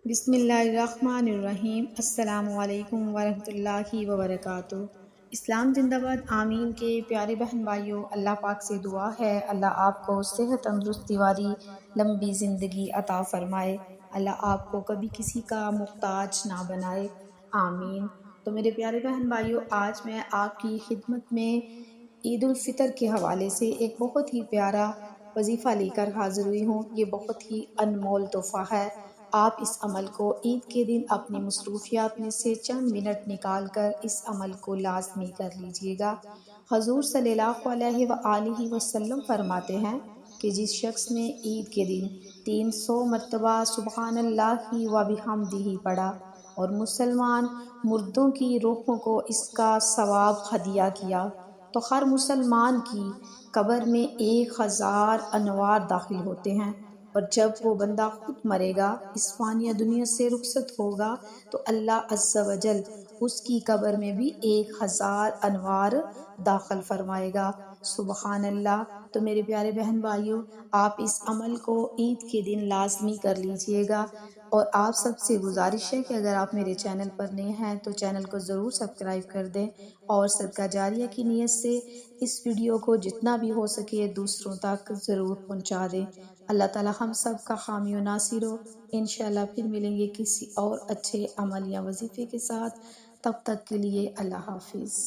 بسم اللہ الرحمن الرحیم۔ السلام علیکم ورحمۃ اللہ وبرکاتہ۔ اسلام زندہ باد۔ آمین کے پیارے بہن بھائیوں، اللہ پاک سے دعا ہے اللہ آپ کو صحت تندرستی والی لمبی زندگی عطا فرمائے، اللہ آپ کو کبھی کسی کا محتاج نہ بنائے، آمین۔ تو میرے پیارے بہن بھائیوں، آج میں آپ کی خدمت میں عید الفطر کے حوالے سے ایک بہت ہی پیارا وظیفہ لے کر حاضر ہوئی ہوں۔ یہ بہت ہی انمول تحفہ ہے۔ آپ اس عمل کو عید کے دن اپنی مصروفیات میں سے چند منٹ نکال کر اس عمل کو لازمی کر لیجئے گا۔ حضور صلی اللہ علیہ وآلہ وسلم فرماتے ہیں کہ جس شخص نے عید کے دن 300 مرتبہ سبحان اللہ و بحمدہ پڑھا اور مسلمان مردوں کی روحوں کو اس کا ثواب ہدیہ کیا تو ہر مسلمان کی قبر میں 1000 انوار داخل ہوتے ہیں، اور جب وہ بندہ خود مرے گا، اس فانیہ دنیا سے رخصت ہوگا، تو اللہ عز و جل اس کی قبر میں بھی 1000 انوار داخل فرمائے گا۔ سبحان اللہ۔ تو میرے پیارے بہن بھائیوں، آپ اس عمل کو عید کے دن لازمی کر لیجئے گا، اور آپ سب سے گزارش ہے کہ اگر آپ میرے چینل پر نئے ہیں تو چینل کو ضرور سبسکرائب کر دیں، اور صدقہ جاریہ کی نیت سے اس ویڈیو کو جتنا بھی ہو سکے دوسروں تک ضرور پہنچا دیں۔ اللہ تعالی ہم سب کا حامی و ناصر ہو۔ انشاءاللہ پھر ملیں گے کسی اور اچھے عمل یا وظیفے کے ساتھ، تب تک کے لیے اللہ حافظ۔